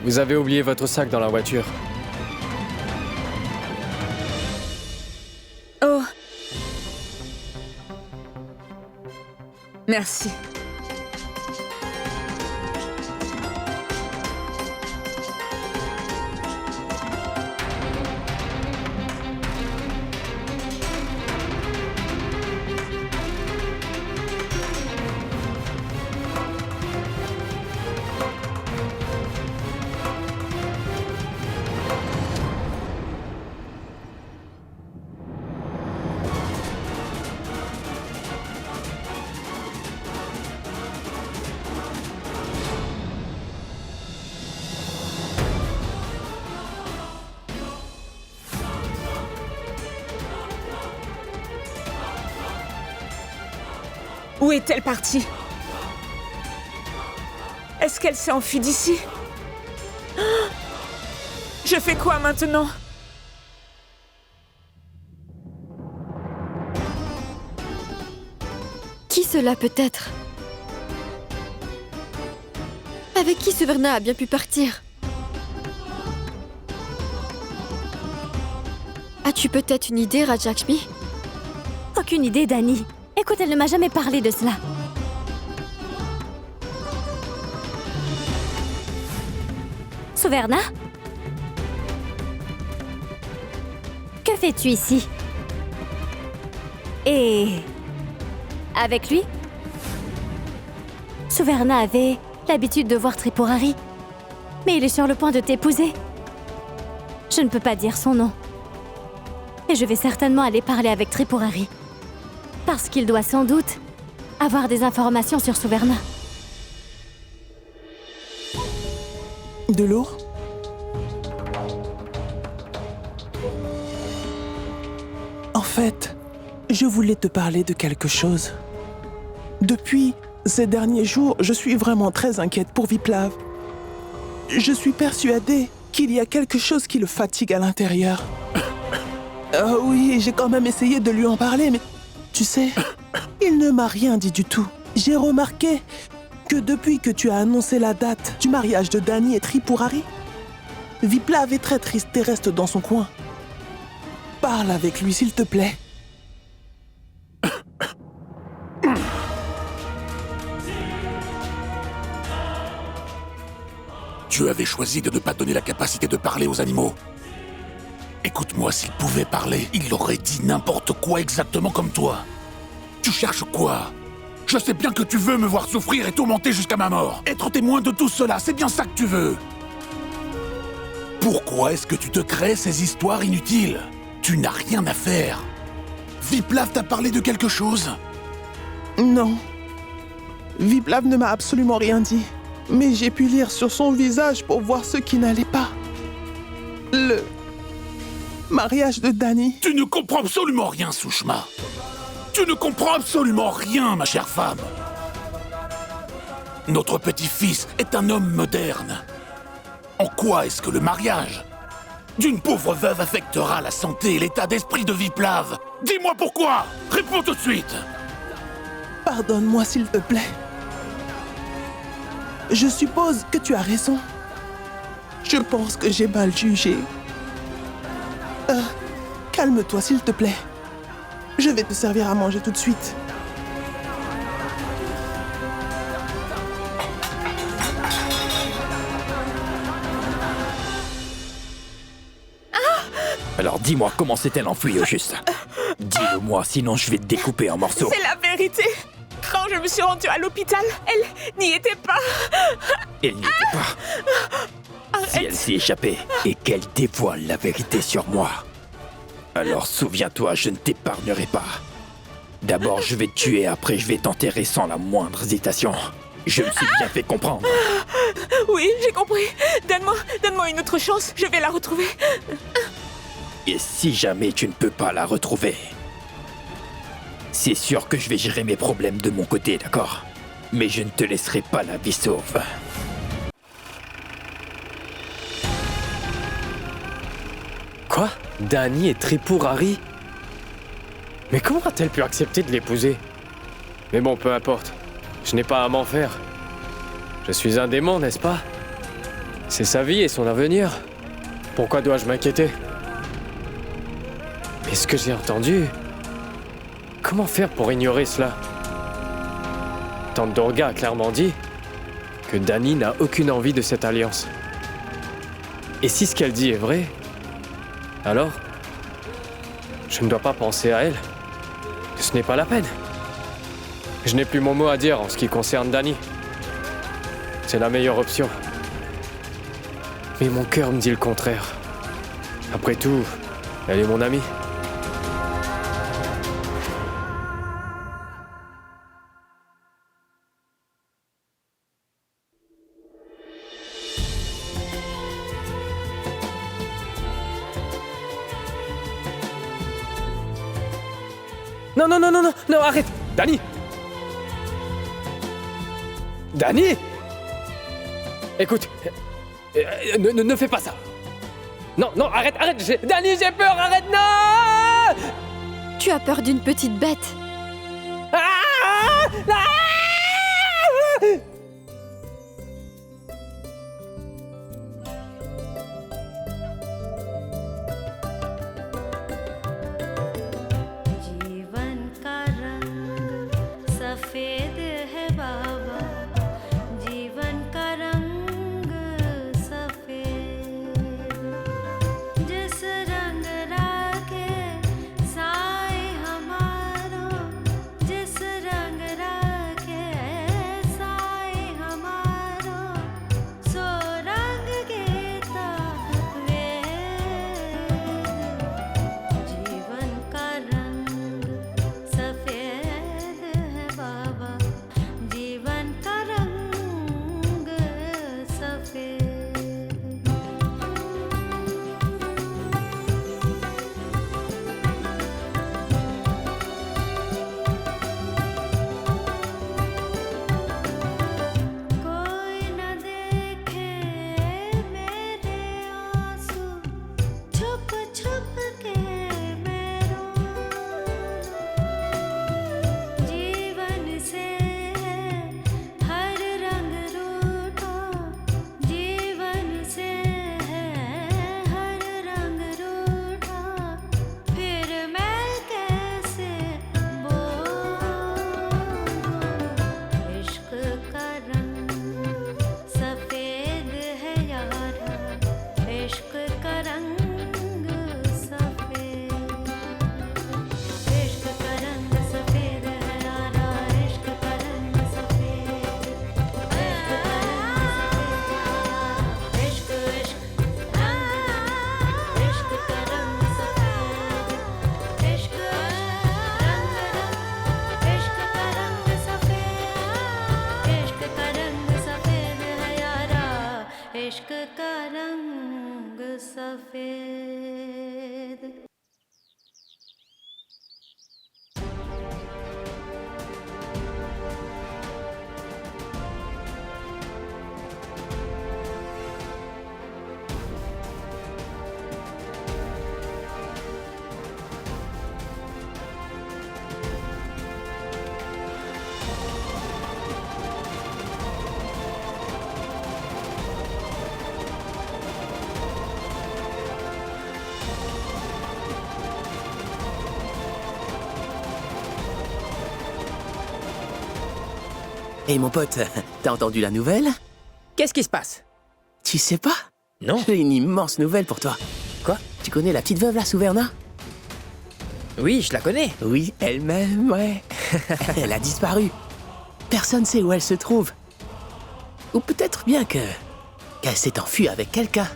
vous avez oublié votre sac dans la voiture. Oh. Merci. Où est-elle partie? Est-ce qu'elle s'est enfuie d'ici? Je fais quoi maintenant? Qui cela peut être? Avec qui Suverna a bien pu partir? As-tu peut-être une idée, Rajakshmi? Aucune idée, Dani. Écoute, elle ne m'a jamais parlé de cela. Suverna? Que fais-tu ici? Et... avec lui? Suverna avait l'habitude de voir Tripurari. Mais il est sur le point de t'épouser. Je ne peux pas dire son nom. Et je vais certainement aller parler avec Tripurari. Parce qu'il doit sans doute avoir des informations sur Suverna. De l'eau? En fait, je voulais te parler de quelque chose. Depuis ces derniers jours, je suis vraiment très inquiète pour Viplav. Je suis persuadée qu'il y a quelque chose qui le fatigue à l'intérieur. Oui, j'ai quand même essayé de lui en parler, mais tu sais, il ne m'a rien dit du tout. J'ai remarqué que depuis que tu as annoncé la date du mariage de Dani et Tripurari, Viplav est très triste et reste dans son coin. Parle avec lui, s'il te plaît. Dieu avait choisi de ne pas donner la capacité de parler aux animaux. Écoute-moi, s'il pouvait parler, il aurait dit n'importe quoi exactement comme toi. Tu cherches quoi? Je sais bien que tu veux me voir souffrir et tourmenter jusqu'à ma mort. Être témoin de tout cela, c'est bien ça que tu veux. Pourquoi est-ce que tu te crées ces histoires inutiles? Tu n'as rien à faire. Viplav t'a parlé de quelque chose? Non. Viplav ne m'a absolument rien dit. Mais j'ai pu lire sur son visage pour voir ce qui n'allait pas. Le mariage de Dani. Tu ne comprends absolument rien, Sushma. Tu ne comprends absolument rien, ma chère femme. Notre petit-fils est un homme moderne. En quoi est-ce que le mariage d'une pauvre veuve affectera la santé et l'état d'esprit de Viplav? Dis-moi pourquoi! Réponds tout de suite! Pardonne-moi, s'il te plaît. Je suppose que tu as raison. Je pense que j'ai mal jugé. Calme-toi, s'il te plaît. Je vais te servir à manger tout de suite. Alors dis-moi, comment s'est-elle enfuie au juste? Dis-le-moi, sinon je vais te découper en morceaux. C'est la vérité. Quand je me suis rendue à l'hôpital, elle n'y était pas. Elle n'y était pas. Si elle s'est échappée et qu'elle dévoile la vérité sur moi, alors souviens-toi, je ne t'épargnerai pas. D'abord, je vais te tuer, après je vais t'enterrer sans la moindre hésitation. Je me suis bien fait comprendre. Oui, j'ai compris. Donne-moi une autre chance, je vais la retrouver. Et si jamais tu ne peux pas la retrouver, c'est sûr que je vais gérer mes problèmes de mon côté, d'accord? Mais je ne te laisserai pas la vie sauve. Quoi? Dani et Tripurari? Mais comment a-t-elle pu accepter de l'épouser? Mais bon, peu importe. Je n'ai pas à m'en faire. Je suis un démon, n'est-ce pas? C'est sa vie et son avenir. Pourquoi dois-je m'inquiéter? Mais ce que j'ai entendu... Comment faire pour ignorer cela? Tante Durga a clairement dit que Dany n'a aucune envie de cette alliance. Et si ce qu'elle dit est vrai, alors je ne dois pas penser à elle. Ce n'est pas la peine. Je n'ai plus mon mot à dire en ce qui concerne Dany. C'est la meilleure option. Mais mon cœur me dit le contraire. Après tout, elle est mon amie. Non, non, non, non, non, non, arrête! Dany! Dany! Écoute, ne fais pas ça! Non, non, arrête, arrête! Dany, j'ai peur, arrête, non! Tu as peur d'une petite bête. Ah! Ah! जीवन का रंग सफेद है बाबा जीवन का रंग सफेद जिस रंग राखे साए हमारो जिस रंग राखे साए हमारो सो रंग गीता वेद जीवन का रंग सफेद है बाबा जीवन का रंग सफेद कोई न देखे मेरे आंसू छुप छुप के मैं रोऊं जीवन से हर रंग रूठा जीवन से हर रंग रूठा फिर मैं कैसे बोलूं इश्क का रंग सफेद है यारा इश्क का रंग सफेद इश्क का रंग सफेद है यारा इश्क का रंग सफेद इश्क इश्क इश्क का रंग सफेद इश्क रंग रंग इश्क का रंग सफेद इश्क का रंग सफेद है यारा इश्क का रंग सफेद Hey mon pote, t'as entendu la nouvelle? Qu'est-ce qui se passe? Tu sais pas? Non. J'ai une immense nouvelle pour toi. Quoi? Tu connais la petite veuve là, Souverna? Oui, je la connais. Oui, elle-même, ouais. Elle a disparu. Personne sait où elle se trouve. Ou peut-être bien qu'elle s'est enfuie avec quelqu'un.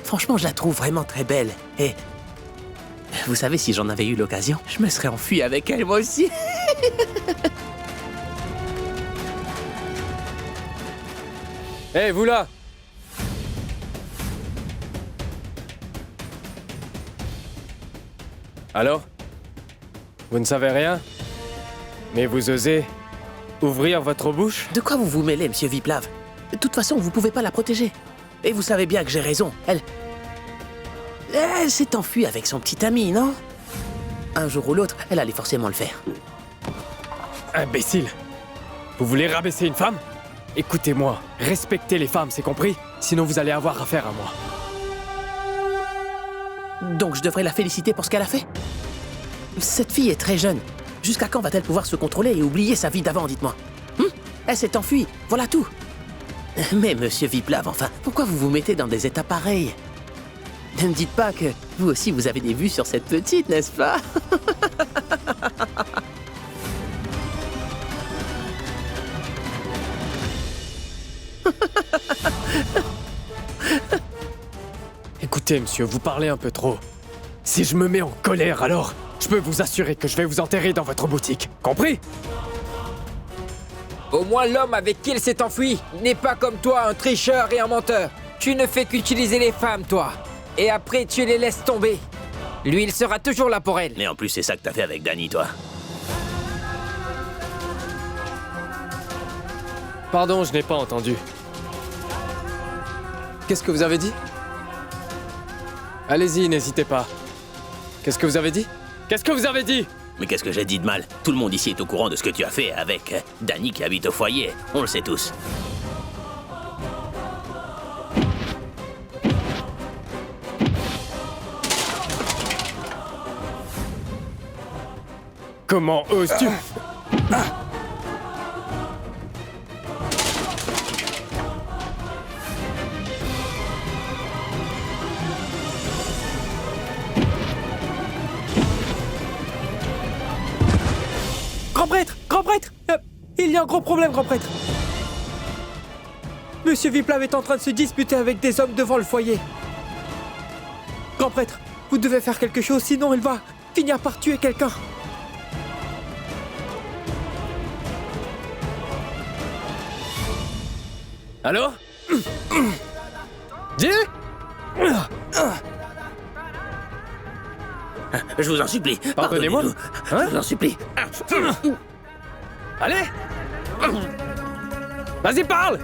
Franchement, je la trouve vraiment très belle. Et vous savez, si j'en avais eu l'occasion, je me serais enfui avec elle moi aussi. Hé, vous là! Alors? Vous ne savez rien? Mais vous osez ouvrir votre bouche? De quoi vous vous mêlez, monsieur Viplav? De toute façon, vous pouvez pas la protéger. Et vous savez bien que j'ai raison. Elle s'est enfuie avec son petit ami, non? Un jour ou l'autre, elle allait forcément le faire. Imbécile! Vous voulez rabaisser une femme? Écoutez-moi, respectez les femmes, c'est compris? Sinon vous allez avoir affaire à moi. Donc je devrais la féliciter pour ce qu'elle a fait? Cette fille est très jeune. Jusqu'à quand va-t-elle pouvoir se contrôler et oublier sa vie d'avant, dites-moi? Elle s'est enfuie, voilà tout. Mais monsieur Viplav, enfin, pourquoi vous vous mettez dans des états pareils? Ne me dites pas que vous aussi vous avez des vues sur cette petite, n'est-ce pas? Écoutez, monsieur, vous parlez un peu trop. Si je me mets en colère, alors, je peux vous assurer que je vais vous enterrer dans votre boutique. Compris? Au moins l'homme avec qui il s'est enfui n'est pas comme toi, un tricheur et un menteur. Tu ne fais qu'utiliser les femmes, toi. Et après, tu les laisses tomber. Lui, il sera toujours là pour elle. Mais en plus, c'est ça que t'as fait avec Danny, toi. Pardon, je n'ai pas entendu. Qu'est-ce que vous avez dit? Allez-y, n'hésitez pas. Qu'est-ce que vous avez dit? Qu'est-ce que vous avez dit? Mais qu'est-ce que j'ai dit de mal? Tout le monde ici est au courant de ce que tu as fait avec Danny qui habite au foyer. On le sait tous. Comment oses-tu? Grand prêtre, il y a un gros problème, grand prêtre. Monsieur Viplav est en train de se disputer avec des hommes devant le foyer. Grand prêtre, vous devez faire quelque chose, sinon il va finir par tuer quelqu'un. Allô? Dis? Je vous en supplie. Pardonnez-moi. Je vous en supplie. Allez! Vas-y, parle!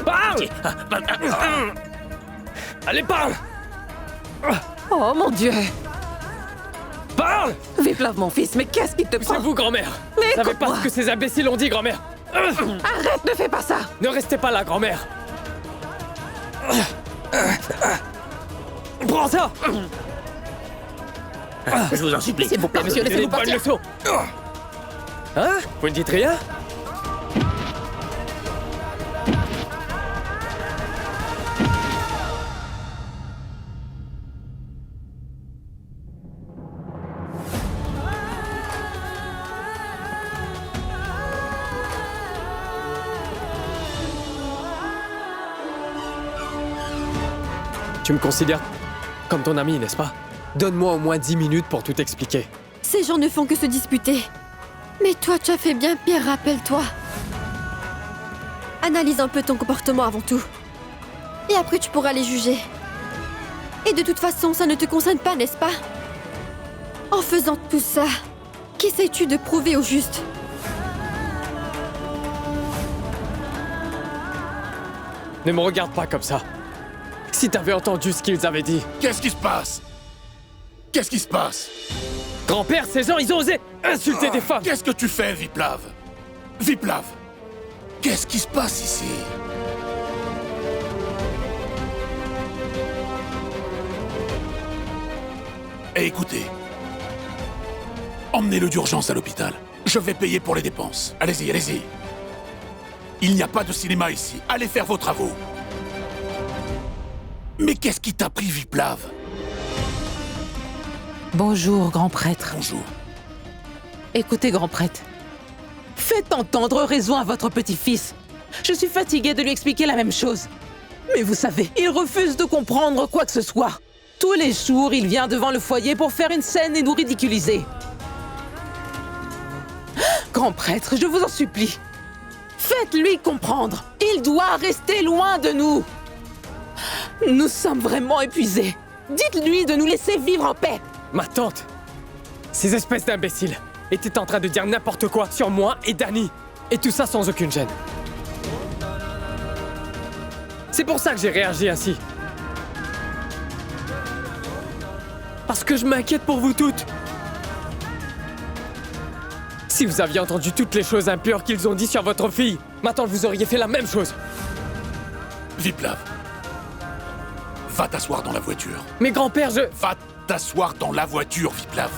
Parle! Allez, parle! Oh mon Dieu! Parle! Viplav, mon fils, mais qu'est-ce qui te C'est prend? vous, grand-mère! Mais Vous savez pas écoute-moi. ce que ces imbéciles ont dit, grand-mère! Arrête, ne fais pas ça! Ne restez pas là, grand-mère! Prends ça! Je vous en supplie. S'il vous plaît, monsieur, Donnez laissez-nous une bonne partir! leçon! Hein? Vous ne dites rien? Tu me considères comme ton ami, n'est-ce pas? Donne-moi au moins 10 minutes pour tout expliquer. Ces gens ne font que se disputer. Mais toi, tu as fait bien pire, rappelle-toi. Analyse un peu ton comportement avant tout. Et après, tu pourras les juger. Et de toute façon, ça ne te concerne pas, n'est-ce pas? En faisant tout ça, qu'essayes-tu de prouver au juste? Ne me regarde pas comme ça. Si t'avais entendu ce qu'ils avaient dit. Qu'est-ce qui se passe? Qu'est-ce qui se passe? Grand-père, ces gens, ils ont osé insulter des femmes. Qu'est-ce que tu fais, Viplav? Viplav, qu'est-ce qui se passe ici? Et écoutez, emmenez-le d'urgence à l'hôpital. Je vais payer pour les dépenses. Allez-y, allez-y. Il n'y a pas de cinéma ici. Allez faire vos travaux. Mais qu'est-ce qui t'a pris, Viplav? Bonjour, grand prêtre. Bonjour. Écoutez, grand prêtre. Faites entendre raison à votre petit-fils. Je suis fatiguée de lui expliquer la même chose. Mais vous savez, il refuse de comprendre quoi que ce soit. Tous les jours, il vient devant le foyer pour faire une scène et nous ridiculiser. Grand prêtre, je vous en supplie. Faites-lui comprendre. Il doit rester loin de nous. Nous sommes vraiment épuisés. Dites-lui de nous laisser vivre en paix. Ma tante, ces espèces d'imbéciles étaient en train de dire n'importe quoi sur moi et Danny. Et tout ça sans aucune gêne. C'est pour ça que j'ai réagi ainsi. Parce que je m'inquiète pour vous toutes. Si vous aviez entendu toutes les choses impures qu'ils ont dit sur votre fille, ma tante, vous auriez fait la même chose. Viplav, va t'asseoir dans la voiture. Mais grand-père, je... Va t'asseoir dans la voiture, Viplav.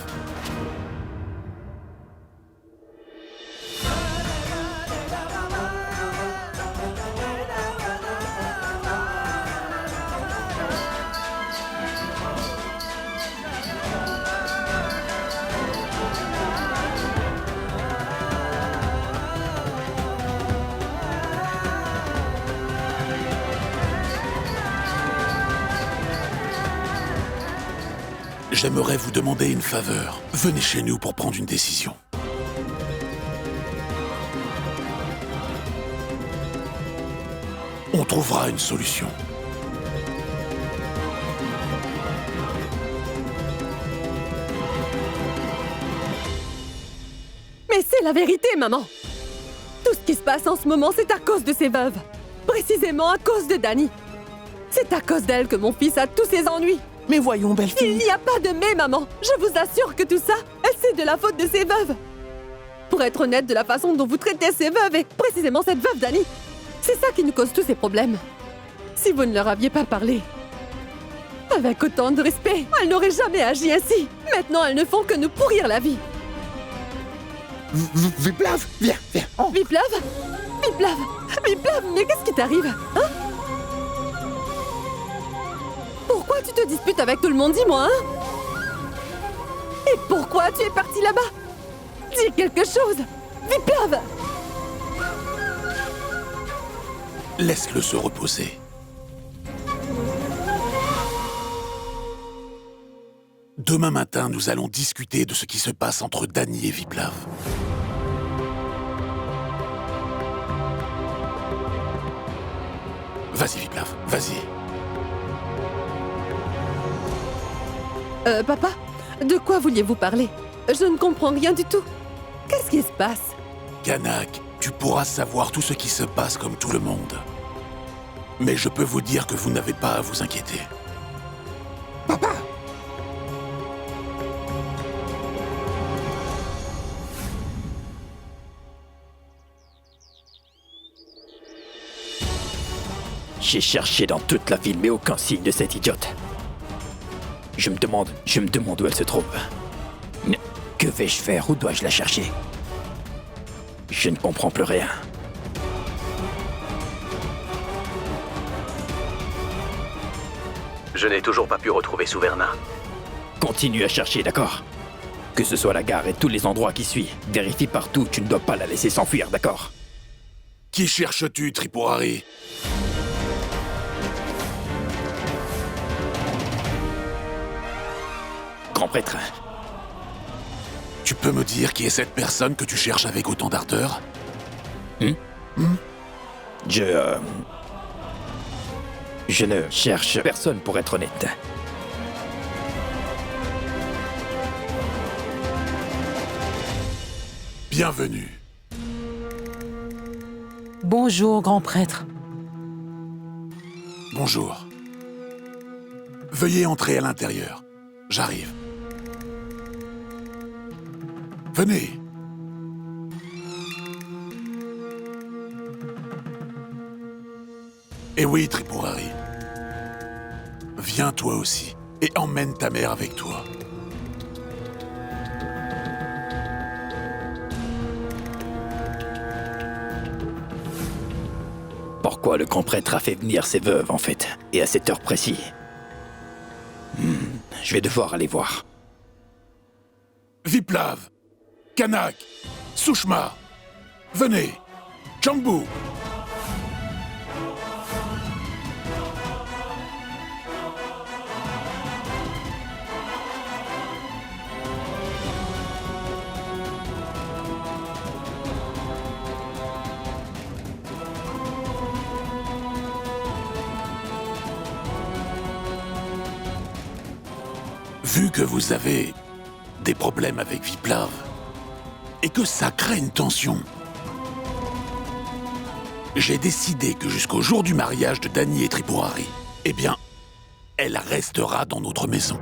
J'aimerais vous demander une faveur. Venez chez nous pour prendre une décision. On trouvera une solution. Mais c'est la vérité, maman. Tout ce qui se passe en ce moment, c'est à cause de ces veuves. Précisément à cause de Dani. C'est à cause d'elle que mon fils a tous ses ennuis. Mais voyons, belle Il fille. n'y a pas de mais, maman. Je vous assure que tout ça, c'est de la faute de ces veuves. Pour être honnête, de la façon dont vous traitez ces veuves, et précisément cette veuve Dani, c'est ça qui nous cause tous ces problèmes. Si vous ne leur aviez pas parlé, avec autant de respect, elles n'auraient jamais agi ainsi. Maintenant, elles ne font que nous pourrir la vie. Viplav, viens, viens. Oh. Viplav Viplav Viplav, mais qu'est-ce qui t'arrive, hein? Pourquoi tu te disputes avec tout le monde, dis-moi, hein? Et pourquoi tu es parti là-bas? Dis quelque chose! Viplav! Laisse-le se reposer. Demain matin, nous allons discuter de ce qui se passe entre Dani et Viplav. Vas-y, Viplav, vas-y. Papa, de quoi vouliez-vous parler? Je ne comprends rien du tout. Qu'est-ce qui se passe? Kanak, tu pourras savoir tout ce qui se passe comme tout le monde. Mais je peux vous dire que vous n'avez pas à vous inquiéter. Papa. J'ai cherché dans toute la ville, mais aucun signe de cette idiote. Je me demande où elle se trouve. Que vais-je faire? Où dois-je la chercher? Je ne comprends plus rien. Je n'ai toujours pas pu retrouver Souverna. Continue à chercher, d'accord? Que ce soit la gare et tous les endroits qui suivent. Vérifie partout, tu ne dois pas la laisser s'enfuir, d'accord? Qui cherches-tu, Tripurari? Grand prêtre. Tu peux me dire qui est cette personne que tu cherches avec autant d'ardeur? Je ne cherche personne pour être honnête. Bienvenue. Bonjour, grand prêtre. Bonjour. Veuillez entrer à l'intérieur. J'arrive. Venez. Et oui, Tripurari. Viens toi aussi et emmène ta mère avec toi. Pourquoi le grand prêtre a fait venir ses veuves, en fait? Et à cette heure précise? Je vais devoir aller voir. Viplav, Kanak, Sushma, venez, Changbu. Vu que vous avez des problèmes avec Viplav, et que ça crée une tension, j'ai décidé que jusqu'au jour du mariage de Dani et Tripurari, eh bien, elle restera dans notre maison.